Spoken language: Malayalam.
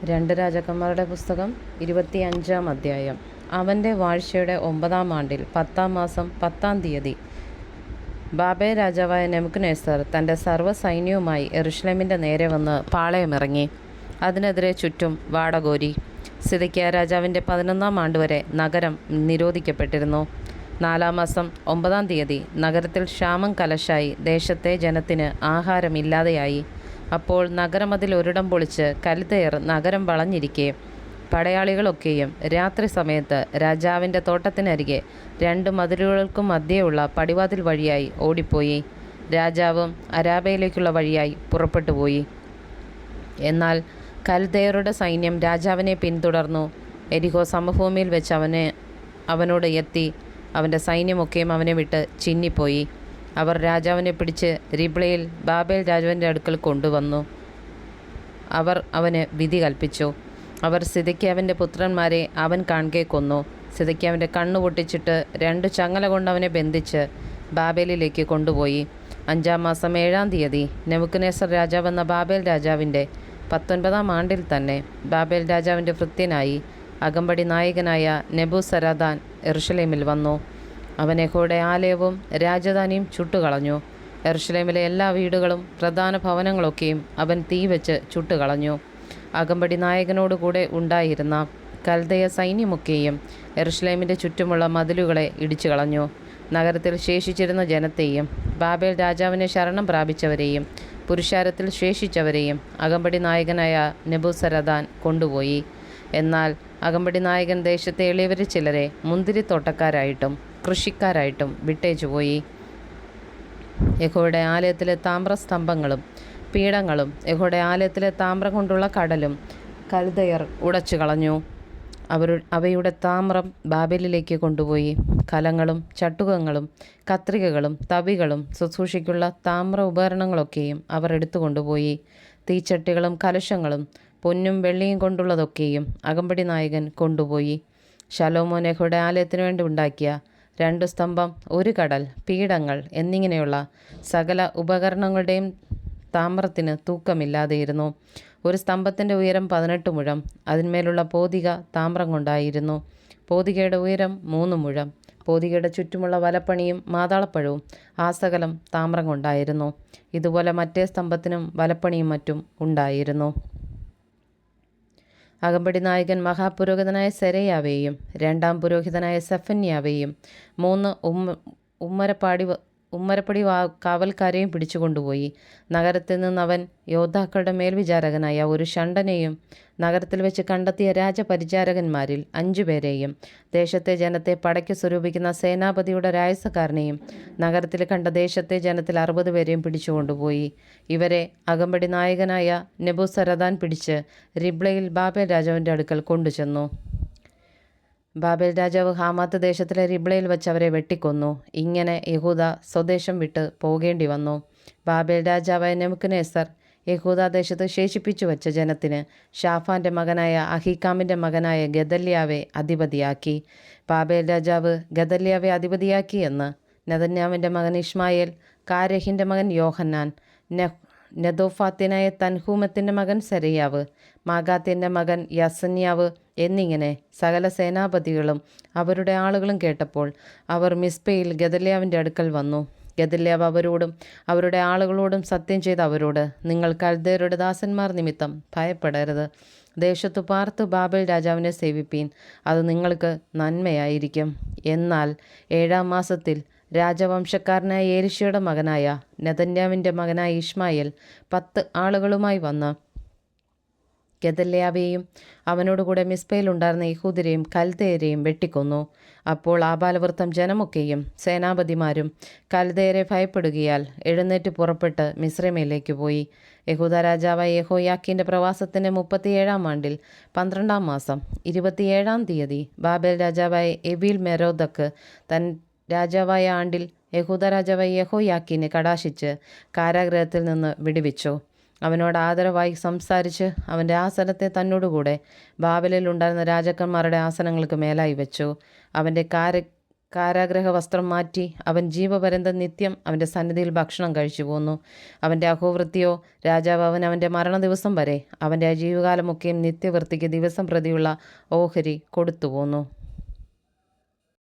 രണ്ട് രാജാക്കന്മാരുടെ പുസ്തകം 25-ാം അധ്യായം. അവൻ്റെ വാഴ്ചയുടെ 9-ാം ആണ്ടിൽ 10-ാം മാസം 10-ാം തീയതി ബാബേൽ രാജാവായ നെബൂഖദ്നേസർ തൻ്റെ സർവ്വസൈന്യവുമായി യെരൂശലേമിൻ്റെ നേരെ വന്ന് പാളയമിറങ്ങി. അതിനെതിരെ ചുറ്റും വാടകോരി. സിദെക്കീയാ രാജാവിൻ്റെ 11-ാം ആണ്ട് വരെ നഗരം നിരോധിക്കപ്പെട്ടിരുന്നു. 4-ാം മാസം 9-ാം തീയതി നഗരത്തിൽ ക്ഷാമം കലശായി ദേശത്തെ ജനത്തിന് ആഹാരമില്ലാതെയായി. അപ്പോൾ നഗരമതിൽ ഒരിടം പൊളിച്ച് കൽദയർ നഗരം വളഞ്ഞിരിക്കെ പടയാളികളൊക്കെയും രാത്രി സമയത്ത് രാജാവിൻ്റെ തോട്ടത്തിനരികെ 2 മതിലുകൾക്കും മധ്യേയുള്ള പടിവാതിൽ വഴിയായി ഓടിപ്പോയി. രാജാവും അരാബയിലേക്കുള്ള വഴിയായി പുറപ്പെട്ടുപോയി. എന്നാൽ കൽദയരുടെ സൈന്യം രാജാവിനെ പിന്തുടർന്നു. യെരിഹോ സമഭൂമിയിൽ വെച്ച് അവനോട് എത്തി. അവൻ്റെ സൈന്യമൊക്കെയും അവനെ വിട്ട് ചിന്നിപ്പോയി. അവർ രാജാവിനെ പിടിച്ച് റിബ്ലയിൽ ബാബേൽ രാജാവിൻ്റെ അടുക്കൽ കൊണ്ടുവന്നു. അവർ അവന് വിധി കൽപ്പിച്ചു. അവർ സിദെക്കീയാവിൻ്റെ പുത്രന്മാരെ അവൻ കാൺകെ കൊന്നു. സിദെക്കീയാവിൻ്റെ കണ്ണു പൊട്ടിച്ചിട്ട് 2 ചങ്ങല കൊണ്ട് അവനെ ബന്ധിച്ച് ബാബേലിലേക്ക് കൊണ്ടുപോയി. 5-ാം മാസം 7-ാം തീയതി നെബൂഖദ്നേസർ രാജാവെന്ന ബാബേൽ രാജാവിൻ്റെ 19-ാം ആണ്ടിൽ തന്നെ ബാബേൽ രാജാവിൻ്റെ ഭൃത്യനായി അകമ്പടി നായകനായ നെബൂസരദാൻ യെരൂശലേമിൽ വന്നു. അവൻ യഹോവയുടെ ആലയവും രാജധാനിയും ചുട്ടുകളഞ്ഞു. യെരൂശലേമിലെ എല്ലാ വീടുകളും പ്രധാന ഭവനങ്ങളൊക്കെയും അവൻ തീ വെച്ച് ചുട്ടുകളഞ്ഞു. അകമ്പടി നായകനോടുകൂടെ ഉണ്ടായിരുന്ന കൽദയ സൈന്യമൊക്കെയും യെരൂശലേമിൻ്റെ ചുറ്റുമുള്ള മതിലുകളെ ഇടിച്ചു കളഞ്ഞു. നഗരത്തിൽ ശേഷിച്ചിരുന്ന ജനത്തെയും ബാബേൽ രാജാവിനെ ശരണം പ്രാപിച്ചവരെയും പുരുഷാരത്തിൽ ശേഷിച്ചവരെയും അകമ്പടി നായകനായ നെബൂസരദാൻ കൊണ്ടുപോയി. എന്നാൽ അകമ്പടി നായകൻ ദേശത്തെ എളിയവരിൽ ചിലരെ മുന്തിരിത്തോട്ടക്കാരായിട്ടും കൃഷിക്കാരായിട്ടും വിട്ടേച്ചുപോയി. യഹോവയുടെ ആലയത്തിലെ താമ്രസ്തംഭങ്ങളും പീഠങ്ങളും യഹോവയുടെ ആലയത്തിലെ താമ്രം കൊണ്ടുള്ള കടലും കൽദയർ ഉടച്ചു കളഞ്ഞു. അവയുടെ താമ്രം ബാബേലിലേക്ക് കൊണ്ടുപോയി. കലങ്ങളും ചട്ടുകങ്ങളും കത്രികകളും തവികളും ശുശ്രൂഷയ്ക്കുള്ള താമ്ര ഉപകരണങ്ങളൊക്കെയും അവർ എടുത്തു കൊണ്ടുപോയി. തീച്ചട്ടികളും കലശങ്ങളും പൊന്നും വെള്ളിയും കൊണ്ടുള്ളതൊക്കെയും അകമ്പടി നായകൻ കൊണ്ടുപോയി. ശലോമോൻ യഹോവയുടെ ആലയത്തിനു വേണ്ടി ഉണ്ടാക്കിയ 2 സ്തംഭം, 1 കടൽ, പീഠങ്ങൾ എന്നിങ്ങനെയുള്ള സകല ഉപകരണങ്ങളുടെയും താമ്രത്തിന് തൂക്കമില്ലാതെയിരുന്നു. ഒരു സ്തംഭത്തിൻ്റെ ഉയരം 18 മുഴം, അതിന്മേലുള്ള പോതിക താമ്രം കൊണ്ടായിരുന്നു. പോതികയുടെ ഉയരം 3 മുഴം. പോതികയുടെ ചുറ്റുമുള്ള വലപ്പണിയും മാതാളപ്പഴവും ആ സകലം താമ്രം കൊണ്ടായിരുന്നു. ഇതുപോലെ മറ്റേ സ്തംഭത്തിനും വലപ്പണിയും മറ്റും ഉണ്ടായിരുന്നു. അകമ്പടി നായകൻ മഹാപുരോഹിതനായ സെരയ്യാവെയും 2-ാം പുരോഹിതനായ സെഫന്യാവെയും 3 ഉമ്മരപ്പടി കാവൽക്കാരെയും പിടിച്ചുകൊണ്ടുപോയി. നഗരത്തിൽ നിന്ന് അവൻ യോദ്ധാക്കളുടെ മേൽവിചാരകനായ ഒരു ഷണ്ഡനെയും നഗരത്തിൽ വെച്ച് കണ്ടെത്തിയ രാജപരിചാരകന്മാരിൽ 5 പേരെയും ദേശത്തെ ജനത്തെ പടയ്ക്ക് സ്വരൂപിക്കുന്ന സേനാപതിയുടെ രായസക്കാരനെയും നഗരത്തിൽ കണ്ട ദേശത്തെ ജനത്തിൽ 60 പേരെയും പിടിച്ചുകൊണ്ടുപോയി. ഇവരെ അകമ്പടി നായകനായ നെബൂസരദാൻ പിടിച്ച് റിബ്ലയിൽ ബാബേൽ രാജാവിൻ്റെ അടുക്കൽ കൊണ്ടുചെന്നു. ബാബേൽ രാജാവ് ഹാമാത്ത് ദേശത്തിലെ റിബ്ലയിൽ വെച്ച് അവരെ വെട്ടിക്കൊന്നു. ഇങ്ങനെ യഹൂദ സ്വദേശം വിട്ട് പോകേണ്ടി വന്നു. ബാബേൽ രാജാവായ നെബൂഖദ്നേസർ യഹൂദാദേശത്ത് ശേഷിപ്പിച്ചു വച്ച ജനത്തിന് ഷാഫാൻ്റെ മകനായ അഹീക്കാമിൻ്റെ മകനായ ഗദല്യാവെ അധിപതിയാക്കി. ബാബേൽ രാജാവ് ഗദല്യാവെ അധിപതിയാക്കി എന്ന് നെതന്യാവിൻ്റെ മകൻ ഇഷ്മായേൽ, കാരഹിൻ്റെ മകൻ യോഹന്നാൻ, നെതോഫാത്യനായ തൻഹൂമത്തിൻ്റെ മകൻ സെരയ്യാവ്, മാഗാത്യൻ്റെ മകൻ യസന്യാവ് എന്നിങ്ങനെ സകല സേനാപതികളും അവരുടെ ആളുകളും കേട്ടപ്പോൾ അവർ മിസ്പയിൽ ഗദല്യാവിൻ്റെ അടുക്കൽ വന്നു. ഗദല്യാവ് അവരോടും അവരുടെ ആളുകളോടും സത്യം ചെയ്ത് അവരോട്, നിങ്ങൾ കൽദയരുടെ ദാസന്മാർ നിമിത്തം ഭയപ്പെടരുത്. ദേശത്തു പാർത്ത് ബാബേൽ രാജാവിനെ സേവിപ്പീൻ, അത് നിങ്ങൾക്ക് നന്മയായിരിക്കും. എന്നാൽ 7-ാം മാസത്തിൽ രാജവംശക്കാരനായ ഏലീശയുടെ മകനായ നെതന്യാവിൻ്റെ മകനായ ഇഷ്മായേൽ 10 ആളുകളുമായി വന്ന് ഗദല്യാവെയും അവനോടുകൂടെ മിസ്പയിലുണ്ടായിരുന്ന യഹൂദരെയും കൽദയരെയും വെട്ടിക്കൊന്നു. അപ്പോൾ ആബാലവൃത്തം ജനമൊക്കെയും സേനാപതിമാരും കൽദയരെ ഭയപ്പെടുകയാൽ എഴുന്നേറ്റ് പുറപ്പെട്ട് മിസ്രൈമിലേക്ക് പോയി. യഹൂദ രാജാവായ യെഹോയാക്കീൻ്റെ പ്രവാസത്തിൻ്റെ 37-ാം ആണ്ടിൽ 12-ാം മാസം 27-ാം തീയതി ബാബേൽ രാജാവായ എവീൽ മെരോദക്ക് തൻ രാജാവായ ആണ്ടിൽ യഹൂദ രാജാവായ യെഹോയാക്കീനെ കടാക്ഷിച്ച് കാരാഗൃഹത്തിൽ നിന്ന് വിടുവിച്ചു. അവനോട് ആദരവായി സംസാരിച്ച് അവൻ്റെ ആസനത്തെ തന്നോടുകൂടെ ബാബേലിൽ ഉണ്ടായിരുന്ന രാജാക്കന്മാരുടെ ആസനങ്ങൾക്ക് മേലായി വെച്ചു. അവൻ്റെ കാരാഗ്രഹ വസ്ത്രം മാറ്റി അവൻ ജീവപര്യന്തം നിത്യം അവൻ്റെ സന്നിധിയിൽ ഭക്ഷണം കഴിച്ചു പോന്നു. അവൻ്റെ അഹോവൃത്തിയോ രാജാവ് അവൻ്റെ മരണദിവസം വരെ അവൻ്റെ ജീവകാലമൊക്കെയും നിത്യവൃത്തിക്ക് ദിവസം പ്രതിയുള്ള ഓഹരി കൊടുത്തു പോന്നു.